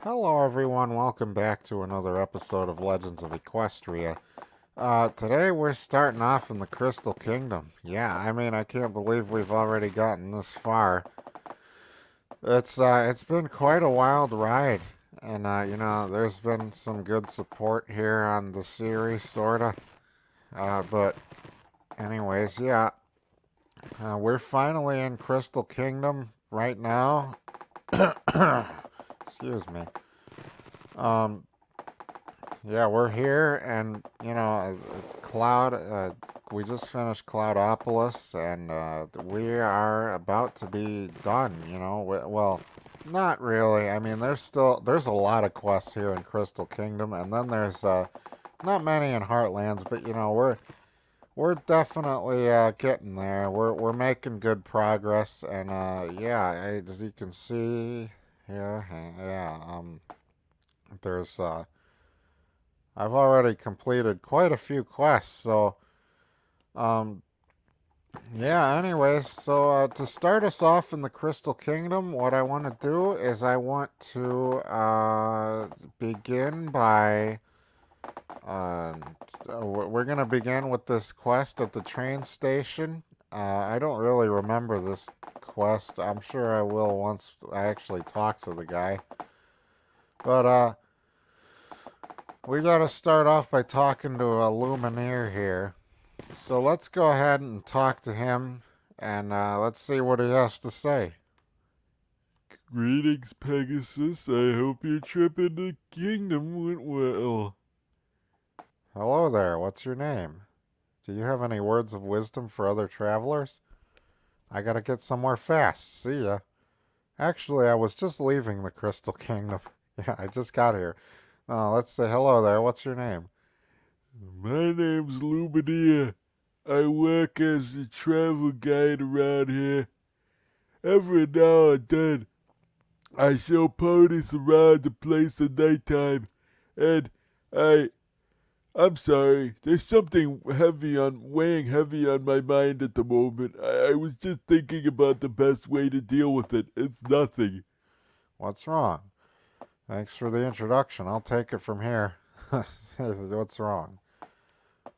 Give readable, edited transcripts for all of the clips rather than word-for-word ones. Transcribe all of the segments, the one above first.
Hello, everyone. Welcome back to another episode of Legends of Equestria. Today we're starting off in the Crystal Kingdom. Yeah, I can't believe we've already gotten this far. It's been quite a wild ride, and there's been some good support here on the series, sorta. But anyways, yeah, we're finally in Crystal Kingdom right now. Excuse me. Um, Yeah, we're here, and it's Cloud. We just finished Cloudopolis, and we are about to be done. Well, not really. I mean, there's a lot of quests here in Crystal Kingdom, and then there's not many in Heartlands, but we're definitely getting there. We're making good progress, and yeah, as you can see here, yeah, there's I've already completed quite a few quests, so um yeah, anyways, so to start us off in the Crystal Kingdom, what I want to do is I want to begin by uh we're going to begin with this quest at the train station. I don't really remember this quest. I'm sure I will once I actually talk to the guy. But we got to start off by talking to a Lumineer here. So let's go ahead and talk to him, and let's see what he has to say. Greetings, Pegasus. I hope your trip into the kingdom went well. Hello there, what's your name? Do you have any words of wisdom for other travelers? I gotta get somewhere fast. See ya. Actually, I was just leaving the Crystal Kingdom. Yeah, I just got here. Let's say hello there. What's your name? My name's Lumineer. I work as a travel guide around here. Every now and then, I show ponies around the place at nighttime, and I I'm sorry. There's something weighing heavy on my mind at the moment. I was just thinking about the best way to deal with it. It's nothing. What's wrong? Thanks for the introduction. I'll take it from here. What's wrong?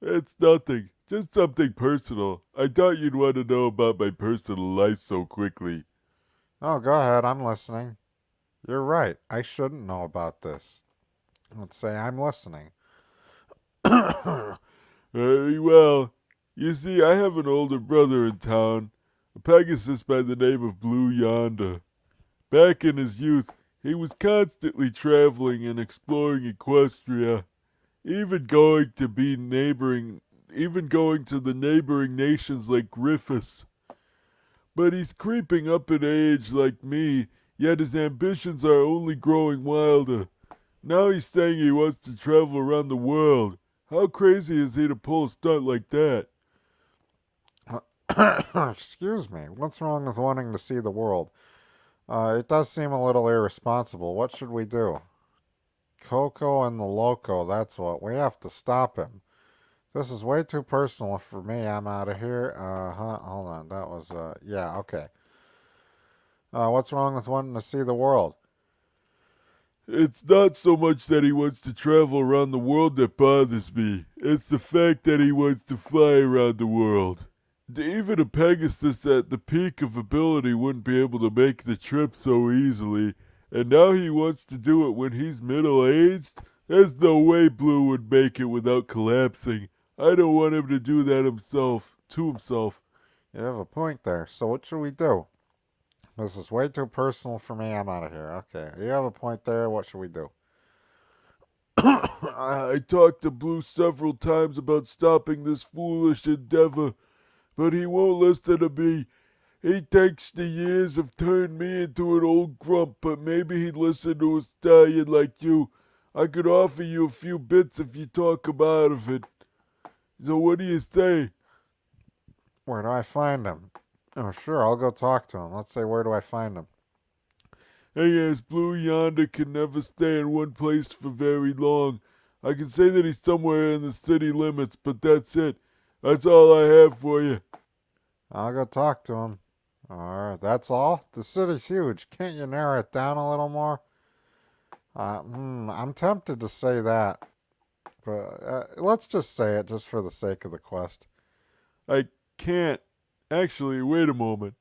It's nothing. Just something personal. I thought you'd want to know about my personal life so quickly. Oh, go ahead. I'm listening. You're right. I shouldn't know about this. Let's say I'm listening. Very well. You see, I have an older brother in town, a Pegasus by the name of Blue Yonder. Back in his youth, he was constantly traveling and exploring Equestria, even going to be neighboring even going to the neighboring nations like Griffiths. But he's creeping up in age like me, yet his ambitions are only growing wilder. Now he's saying he wants to travel around the world. How crazy is he to pull a stunt like that? Excuse me. What's wrong with wanting to see the world? It does seem a little irresponsible. What should we do? Coco and the Loco, that's what. We have to stop him. This is way too personal for me. I'm out of here. Hold on. That was, yeah, okay. What's wrong with wanting to see the world? It's not so much that he wants to travel around the world that bothers me. It's the fact that he wants to fly around the world. Even a Pegasus at the peak of ability wouldn't be able to make the trip so easily, and now he wants to do it when he's middle aged? There's no way Blue would make it without collapsing. I don't want him to do that to himself. You have a point there. So what should we do? This is way too personal for me. I'm out of here. Okay. You have a point there. What should we do? I talked to Blue several times about stopping this foolish endeavor, but he won't listen to me. He thinks the years have turned me into an old grump, but maybe he'd listen to a stallion like you. I could offer you a few bits if you talk him out of it. So what do you say? Where do I find him? Oh, sure. I'll go talk to him. Let's say, where do I find him? Hey, as Blue Yonder can never stay in one place for very long. I can say that he's somewhere in the city limits, but that's it. That's all I have for you. I'll go talk to him. Alright, that's all? The city's huge. Can't you narrow it down a little more? I'm tempted to say that, but let's just say it just for the sake of the quest. I can't. Actually, wait a moment.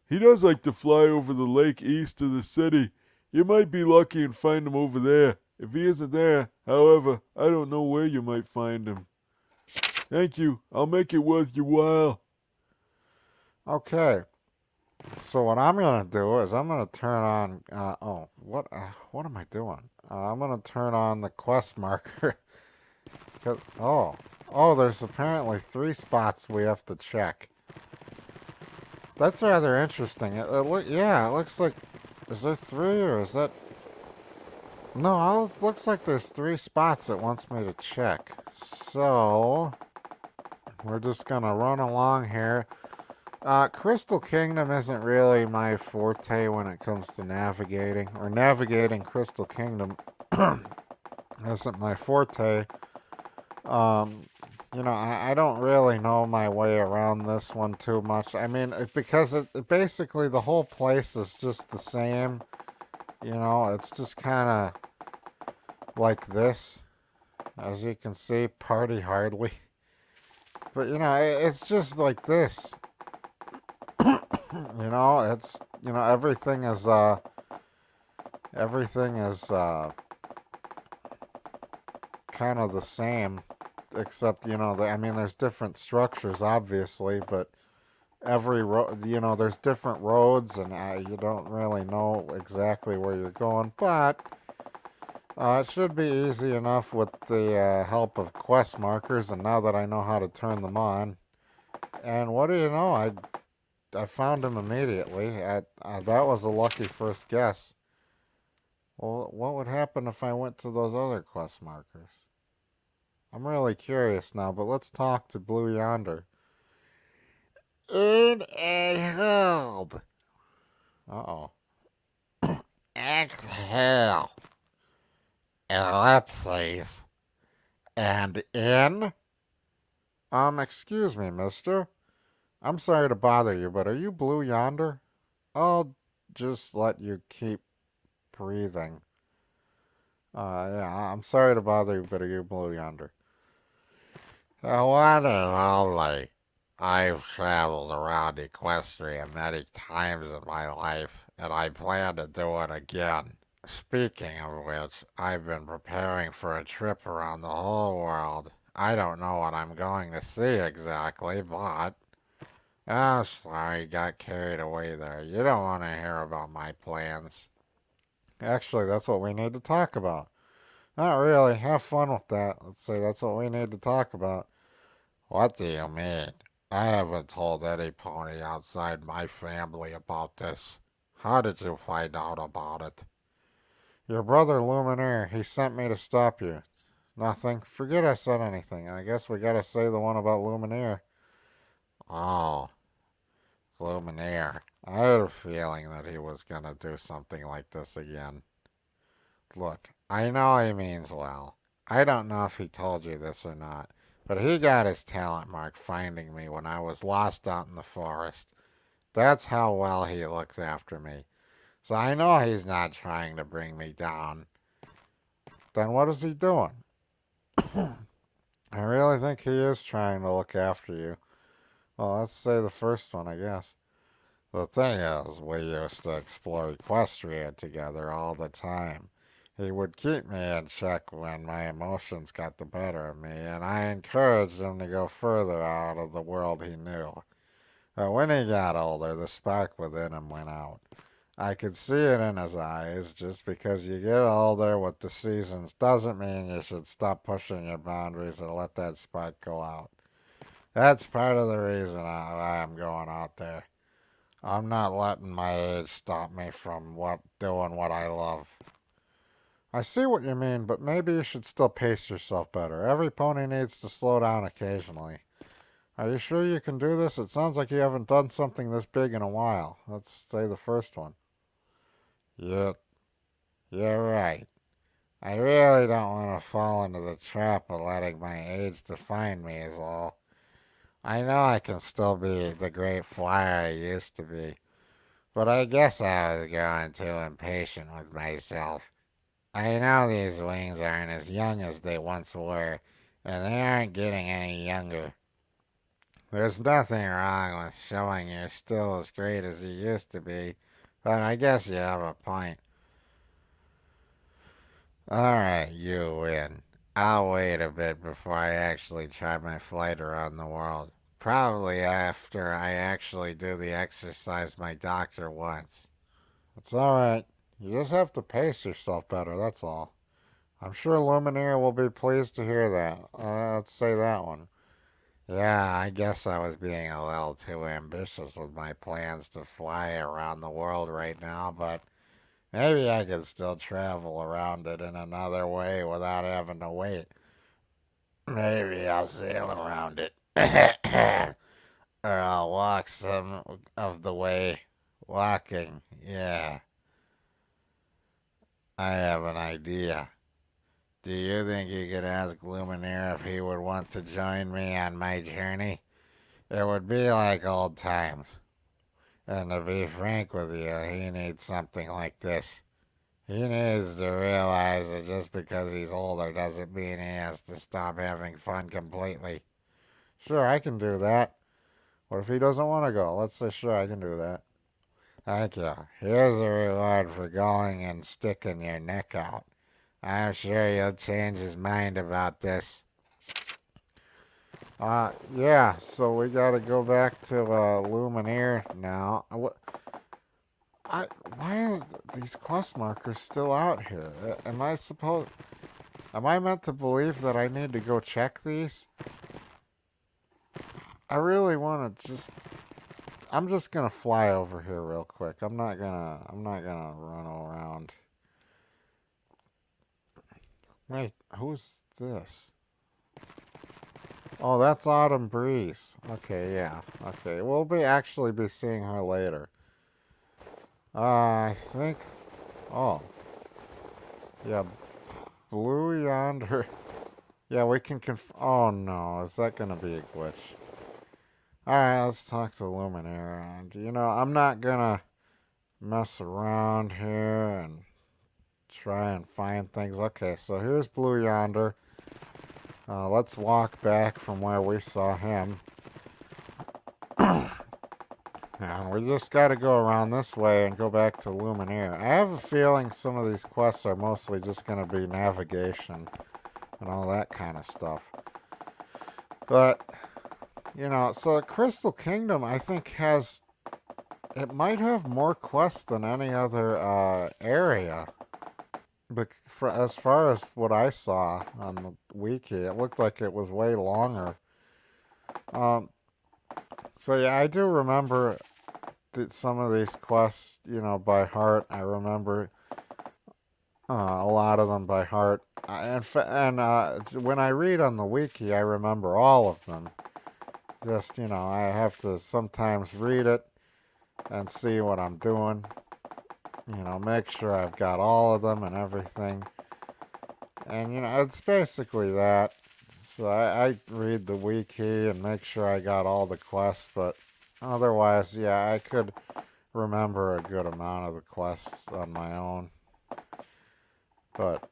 He does like to fly over the lake east of the city. You might be lucky and find him over there. If he isn't there, however, I don't know where you might find him. Thank you. I'll make it worth your while. Okay, so what I'm gonna do is I'm gonna turn on. What am I doing? I'm gonna turn on the quest marker. Oh, there's apparently three spots we have to check. That's rather interesting. Yeah, it looks like. Is there three or is that? No, it looks like there's three spots it wants me to check. So we're just gonna run along here. Crystal Kingdom isn't really my forte when it comes to navigating, or navigating Crystal Kingdom isn't my forte. Um, I don't really know my way around this one too much. I mean, because basically the whole place is just the same. It's just kind of like this, as you can see, party hardly. But it's just like this. Everything is kind of the same, except I mean, there's different structures, obviously, but every road, there's different roads, and you don't really know exactly where you're going, but it should be easy enough with the help of quest markers, and now that I know how to turn them on. And what do you know? I found him immediately. That was a lucky first guess. Well, what would happen if I went to those other quest markers? I'm really curious now, but let's talk to Blue Yonder. In a hold. Uh-oh. Exhale. Ellipses. And in? Excuse me, mister. I'm sorry to bother you, but are you Blue Yonder? I'll just let you keep breathing. Yeah, I'm sorry to bother you, but are you Blue Yonder? One and only. I've traveled around Equestria many times in my life, and I plan to do it again. Speaking of which, I've been preparing for a trip around the whole world. I don't know what I'm going to see exactly, but... Oh, sorry, got carried away there. You don't want to hear about my plans. Actually, that's what we need to talk about. Not really. Have fun with that. Let's say that's what we need to talk about. What do you mean? I haven't told any pony outside my family about this. How did you find out about it? Your brother Lumineer, he sent me to stop you. Nothing. Forget I said anything. I guess we gotta say the one about Lumineer. Oh, Lumineer. I had a feeling that he was gonna do something like this again. Look, I know he means well. I don't know if he told you this or not, but he got his talent mark finding me when I was lost out in the forest. That's how well he looks after me. So I know he's not trying to bring me down. Then what is he doing? I really think he is trying to look after you. Well, let's say the first one, I guess. The thing is, we used to explore Equestria together all the time. He would keep me in check when my emotions got the better of me, and I encouraged him to go further out of the world he knew. But when he got older, the spark within him went out. I could see it in his eyes. Just because you get older with the seasons doesn't mean you should stop pushing your boundaries or let that spark go out. That's part of the reason I'm going out there. I'm not letting my age stop me from doing what I love. I see what you mean, but maybe you should still pace yourself better. Every pony needs to slow down occasionally. Are you sure you can do this? It sounds like you haven't done something this big in a while. Let's say the first one. Yeah, you're right. I really don't want to fall into the trap of letting my age define me, is all. I know I can still be the great flyer I used to be, but I guess I was growing too impatient with myself. I know these wings aren't as young as they once were, and they aren't getting any younger. There's nothing wrong with showing you're still as great as you used to be, but I guess you have a point. Alright, you win. I'll wait a bit before I actually try my flight around the world. Probably after I actually do the exercise my doctor wants. It's alright. You just have to pace yourself better, that's all. I'm sure Lumineer will be pleased to hear that. Let's say that one. Yeah, I guess I was being a little too ambitious with my plans to fly around the world right now, but maybe I could still travel around it in another way without having to wait. Maybe I'll sail around it. Or I'll walk some of the way. Walking, yeah. I have an idea. Do you think you could ask Lumineer if he would want to join me on my journey? It would be like old times. And to be frank with you, he needs something like this. He needs to realize that just because he's older doesn't mean he has to stop having fun completely. Sure, I can do that. What if he doesn't want to go? Let's say, sure, I can do that. Thank you. Here's a reward for going and sticking your neck out. I'm sure you'll change his mind about this. Yeah, so we gotta go back to, Lumineer now. Why are these quest markers still out here? Am I meant to believe that I need to go check these? I really want to I'm just gonna fly over here real quick. I'm not gonna run around. Wait, who's this? Oh, that's Autumn Breeze. Okay, yeah. Okay, we'll actually be seeing her later. I think. Oh, yeah. Blue yonder. Yeah, we can Oh no, is that gonna be a glitch? Alright, let's talk to Lumineer. And, I'm not gonna mess around here and try and find things. Okay, so here's Blue Yonder. Let's walk back from where we saw him. And we just gotta go around this way and go back to Lumineer. I have a feeling some of these quests are mostly just gonna be navigation and all that kind of stuff. But, so Crystal Kingdom, I think, it might have more quests than any other area. But as far as what I saw on the wiki, it looked like it was way longer. Um, so yeah, I do remember some of these quests, by heart. I remember a lot of them by heart. When I read on the wiki, I remember all of them. Just, I have to sometimes read it and see what I'm doing. Make sure I've got all of them and everything. And, it's basically that. So I read the wiki and make sure I got all the quests, but otherwise, yeah, I could remember a good amount of the quests on my own. But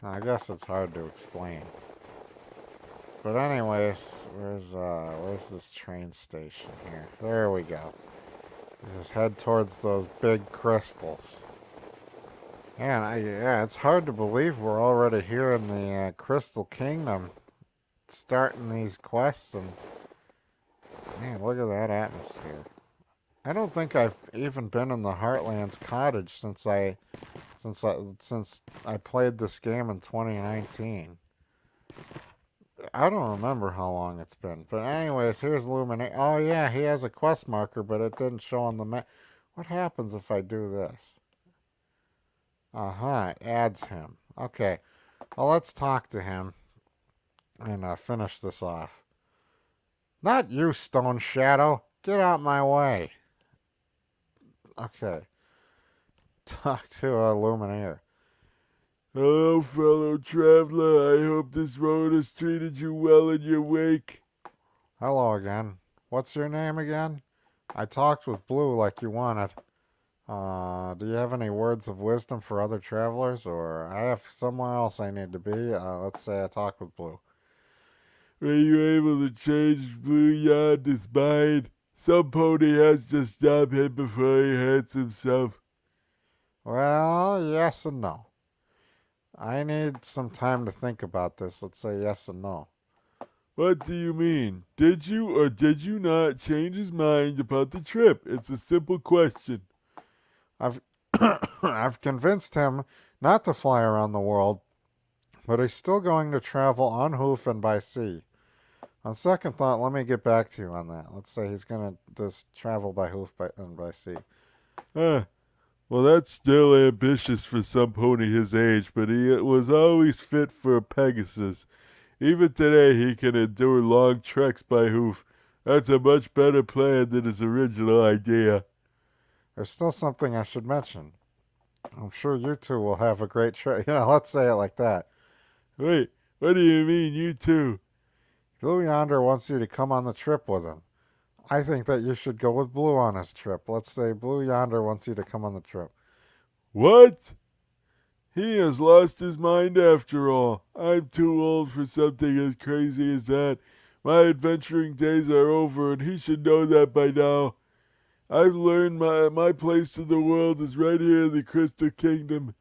I guess it's hard to explain. But anyways, where's this train station here? There we go. Just head towards those big crystals. Yeah, it's hard to believe we're already here in the Crystal Kingdom, starting these quests, and man, look at that atmosphere. I don't think I've even been in the Heartlands cottage since I played this game in 2019. I don't remember how long it's been, but anyways, here's Lumineer. Oh yeah, he has a quest marker, but it didn't show on the map. What happens if I do this? It adds him. Okay, well, let's talk to him and finish this off. Not you, Stone Shadow. Get out my way. Okay. Talk to Lumineer. Hello, fellow traveler. I hope this road has treated you well in your wake. Hello again. What's your name again? I talked with Blue like you wanted. Do you have any words of wisdom for other travelers, or I have somewhere else I need to be? Let's say I talk with Blue. Were you able to change Blue Yonder's mind? Some pony has to stop him before he hurts himself. Well, yes and no. I need some time to think about this. Let's say yes and no. What do you mean? Did you or did you not change his mind about the trip? It's a simple question. I've I've convinced him not to fly around the world, but he's still going to travel on hoof and by sea. On second thought, let me get back to you on that. Let's say he's going to just travel by hoof and by sea. Ah, well, that's still ambitious for some pony his age, but he was always fit for a Pegasus. Even today, he can endure long treks by hoof. That's a much better plan than his original idea. There's still something I should mention. I'm sure you two will have a great trip. Let's say it like that. Wait, what do you mean, you two? Blue Yonder wants you to come on the trip with him. I think that you should go with Blue on his trip. Let's say Blue Yonder wants you to come on the trip. What? He has lost his mind after all. I'm too old for something as crazy as that. My adventuring days are over, and he should know that by now. I've learned my place in the world is right here in the Crystal Kingdom.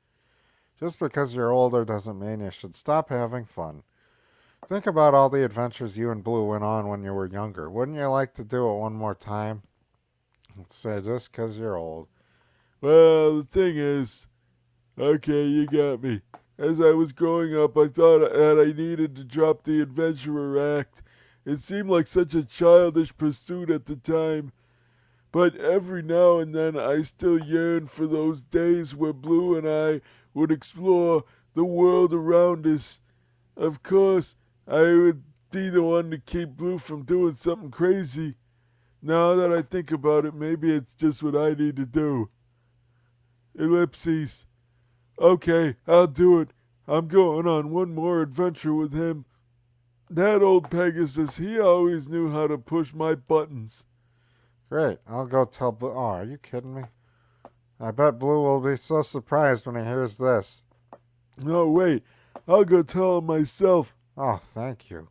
Just because you're older doesn't mean you should stop having fun. Think about all the adventures you and Blue went on when you were younger. Wouldn't you like to do it one more time? Let's say just because you're old. Well, the thing is, okay, you got me. As I was growing up, I thought that I needed to drop the adventurer act. It seemed like such a childish pursuit at the time. But every now and then I still yearn for those days where Blue and I would explore the world around us. Of course, I would be the one to keep Blue from doing something crazy. Now that I think about it, maybe it's just what I need to do. Ellipses. Okay, I'll do it. I'm going on one more adventure with him. That old Pegasus, he always knew how to push my buttons. Great. I'll go tell Blue. Oh, are you kidding me? I bet Blue will be so surprised when he hears this. No, wait. I'll go tell him myself. Oh, thank you.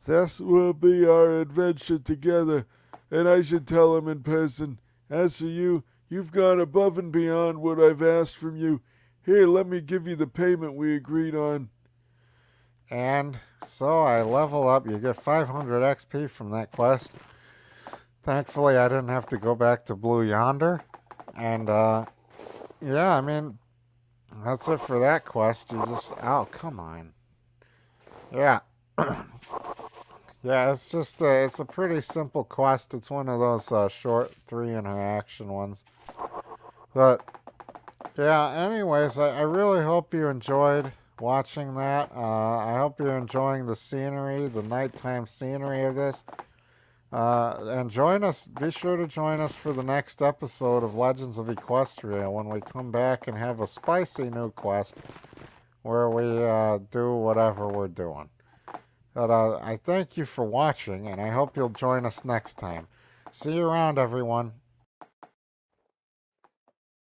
This will be our adventure together, and I should tell him in person. As for you, you've gone above and beyond what I've asked from you. Here, let me give you the payment we agreed on. And so I level up. You get 500 XP from that quest. Thankfully, I didn't have to go back to Blue Yonder. And, yeah, I mean, that's it for that quest. You just. Oh, come on. Yeah. Yeah, it's just. It's a pretty simple quest. It's one of those short 3 interaction ones. But, yeah, anyways, I really hope you enjoyed watching that. I hope you're enjoying the scenery, the nighttime scenery of this. And join us. Be sure to join us for the next episode of Legends of Equestria when we come back and have a spicy new quest where we do whatever we're doing. But I thank you for watching, and I hope you'll join us next time. See you around, everyone.